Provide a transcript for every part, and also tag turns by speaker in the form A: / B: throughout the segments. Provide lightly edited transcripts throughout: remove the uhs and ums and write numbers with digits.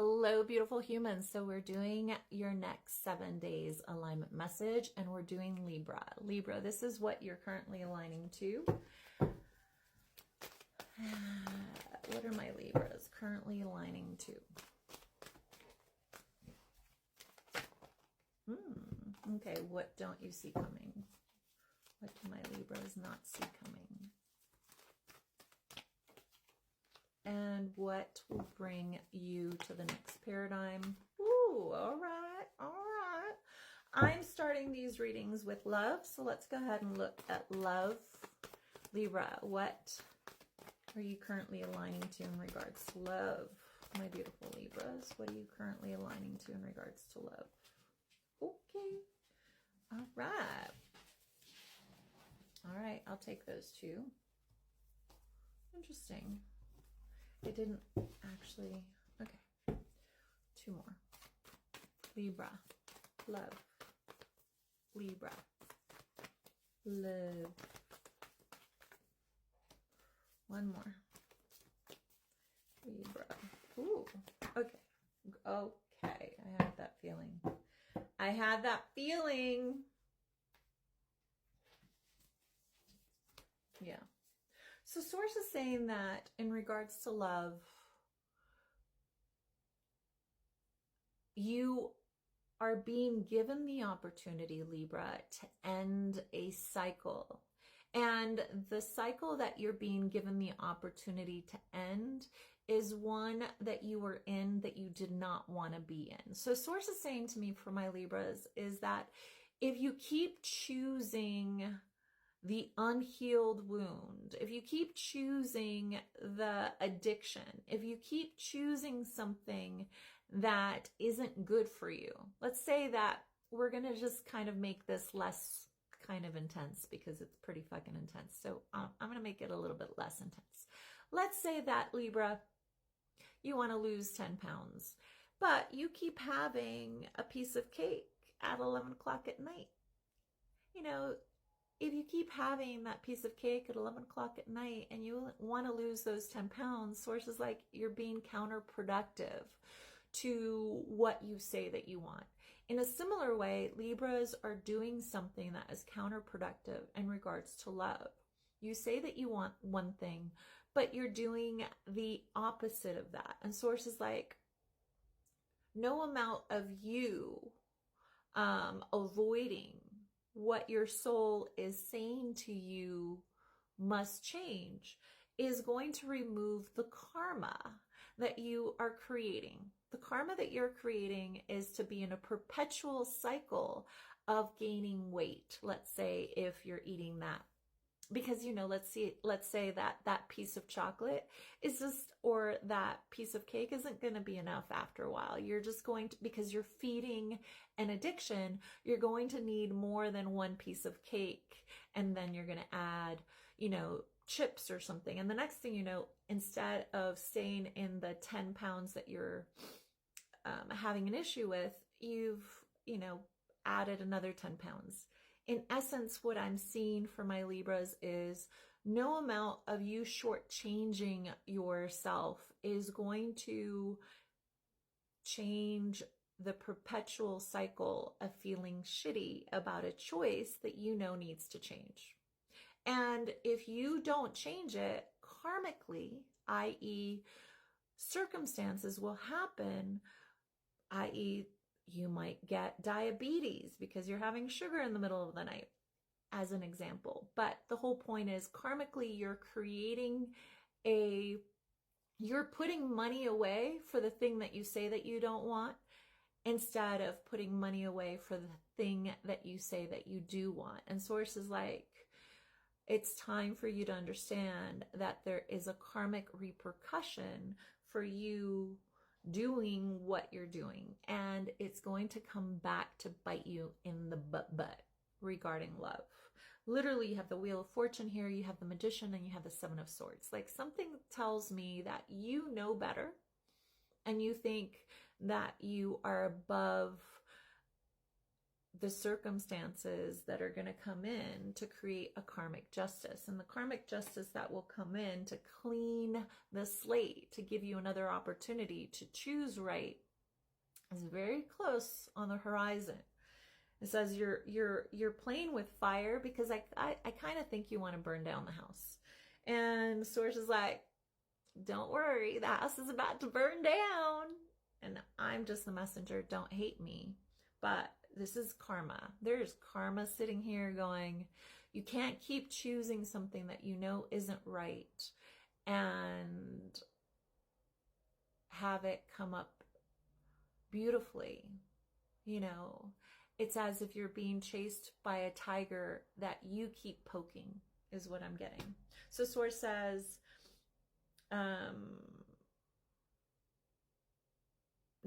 A: Hello, beautiful humans. So we're doing your next 7 days alignment message, and we're doing Libra. Libra, this is what you're currently aligning to. What are my Libras currently aligning to? Okay, what don't you see coming? What do my Libras not see coming? And what will bring you to the next paradigm? Ooh, all right, all right. I'm starting these readings with love, so let's go ahead and look at love. Libra, what are you currently aligning to in regards to love? My beautiful Libras, what are you currently aligning to in regards to love? Okay, all right. All right, I'll take those two. Interesting. It didn't actually, okay, two more. Libra, love, Libra, love. One more. Libra, ooh, okay, okay, I had that feeling. I had that feeling. Yeah. So Source is saying that in regards to love, you are being given the opportunity, Libra, to end a cycle. And the cycle that you're being given the opportunity to end is one that you were in that you did not want to be in. So Source is saying to me for my Libras is that if you keep choosing the unhealed wound, if you keep choosing the addiction, if you keep choosing something that isn't good for you, let's say that we're going to just kind of make this less kind of intense because it's pretty fucking intense. So I'm going to make it a little bit less intense. Let's say that, Libra, you want to lose 10 pounds, but you keep having a piece of cake at 11 o'clock at night. You know, if you keep having that piece of cake at 11 o'clock at night and you want to lose those 10 pounds, Source is like you're being counterproductive to what you say that you want. In a similar way, Libras are doing something that is counterproductive in regards to love. You say that you want one thing, but you're doing the opposite of that. And Source is like, no amount of you avoiding what your soul is saying to you must change is going to remove the karma that you are creating. The karma that you're creating is to be in a perpetual cycle of gaining weight. Let's say if you're eating that, because, you know, let's say that that piece of chocolate is just, or that piece of cake isn't going to be enough after a while. You're just going to, because you're feeding an addiction, you're going to need more than one piece of cake. And then you're going to add, you know, chips or something. And the next thing you know, instead of staying in the 10 pounds that you're having an issue with, you've, you know, added another 10 pounds. In essence, what I'm seeing for my Libras is no amount of you shortchanging yourself is going to change the perpetual cycle of feeling shitty about a choice that you know needs to change. And if you don't change it, karmically, i.e., circumstances will happen, i.e., you might get diabetes because you're having sugar in the middle of the night, as an example. But the whole point is, karmically, you're creating you're putting money away for the thing that you say that you don't want, instead of putting money away for the thing that you say that you do want. And Source is like, it's time for you to understand that there is a karmic repercussion for you doing what you're doing, and it's going to come back to bite you in the butt regarding love. Literally, you have the Wheel of Fortune here, you have the Magician, and you have the Seven of Swords. Like, something tells me that you know better and you think that you are above the circumstances that are going to come in to create a karmic justice. And the karmic justice that will come in to clean the slate, to give you another opportunity to choose right, is very close on the horizon. It says you're playing with fire because I kind of think you want to burn down the house. And Source is like, don't worry, the house is about to burn down. And I'm just the messenger. Don't hate me. But this is karma. There's karma sitting here going, you can't keep choosing something that you know isn't right and have it come up beautifully. You know, it's as if you're being chased by a tiger that you keep poking, is what I'm getting. So Source says,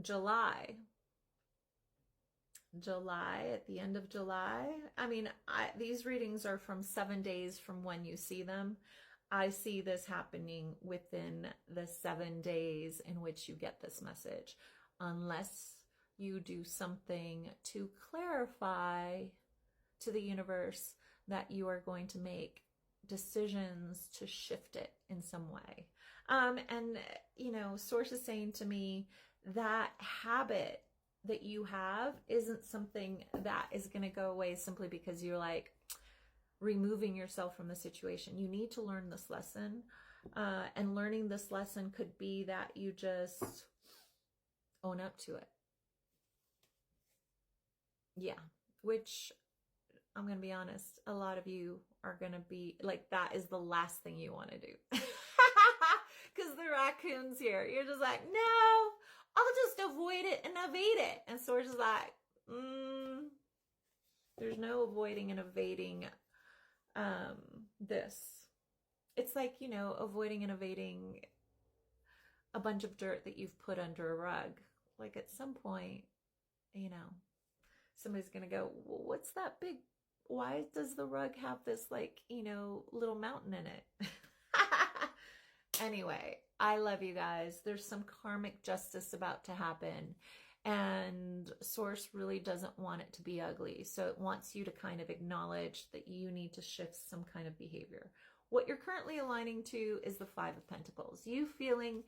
A: July, at the end of July. I mean, these readings are from 7 days from when you see them. I see this happening within the 7 days in which you get this message, unless you do something to clarify to the universe that you are going to make decisions to shift it in some way. And, you know, Source is saying to me that habit that you have isn't something that is going to go away simply because you're like removing yourself from the situation. You need to learn this lesson. And learning this lesson could be that you just own up to it. Yeah, which I'm going to be honest, a lot of you are going to be like, that is the last thing you want to do. Because the raccoon's here. You're just like, no, I'll just avoid it and evade it. And Source is like, there's no avoiding and evading this. It's like, you know, avoiding and evading a bunch of dirt that you've put under a rug. Like at some point, you know, somebody's going to go, well, what's that big, why does the rug have this like, you know, little mountain in it? Anyway, I love you guys. There's some karmic justice about to happen, and Source really doesn't want it to be ugly. So it wants you to kind of acknowledge that you need to shift some kind of behavior. What you're currently aligning to is the Five of Pentacles. You feeling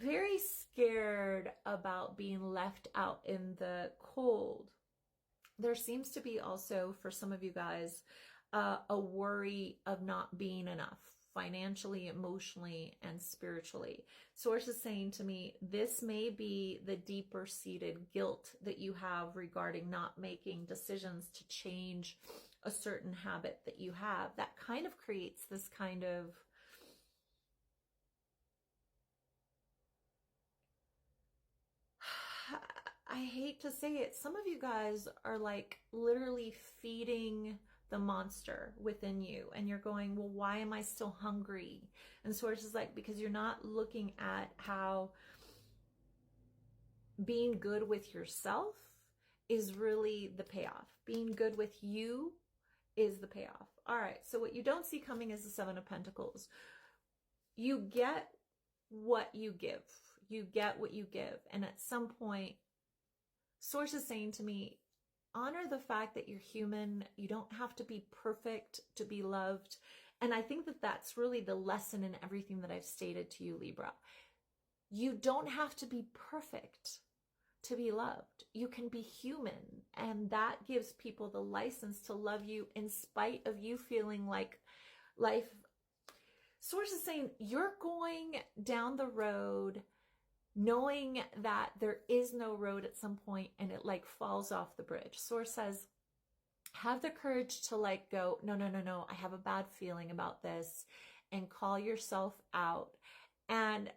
A: very scared about being left out in the cold. There seems to be also, for some of you guys, a worry of not being enough, financially, emotionally, and spiritually. Source is saying to me, this may be the deeper seated guilt that you have regarding not making decisions to change a certain habit that you have. That kind of creates this kind of I hate to say it, some of you guys are like literally feeding the monster within you, and you're going, well, why am I still hungry? And Source is like, because you're not looking at how being good with yourself is really the payoff. Being good with you is the payoff. All right, so what you don't see coming is the Seven of Pentacles. You get what you give. You get what you give. And at some point, Source is saying to me, honor the fact that you're human. You don't have to be perfect to be loved. And I think that that's really the lesson in everything that I've stated to you, Libra. You don't have to be perfect to be loved. You can be human. And that gives people the license to love you in spite of you feeling like life. Source is saying you're going down the road knowing that there is no road at some point and it like falls off the bridge. Source says, have the courage to like go, no, I have a bad feeling about this, and call yourself out and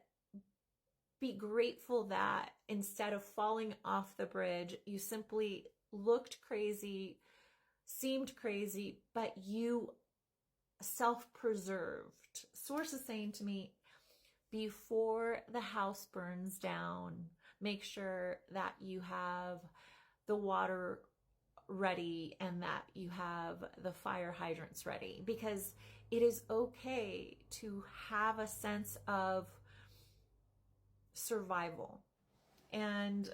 A: be grateful that instead of falling off the bridge, you simply looked crazy, seemed crazy, but you self-preserved. Source is saying to me, before the house burns down, make sure that you have the water ready and that you have the fire hydrants ready, because it is okay to have a sense of survival. And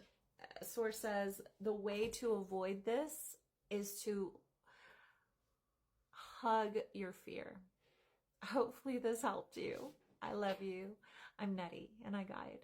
A: Source says the way to avoid this is to hug your fear. Hopefully this helped you. I love you. I'm Nery, and I guide.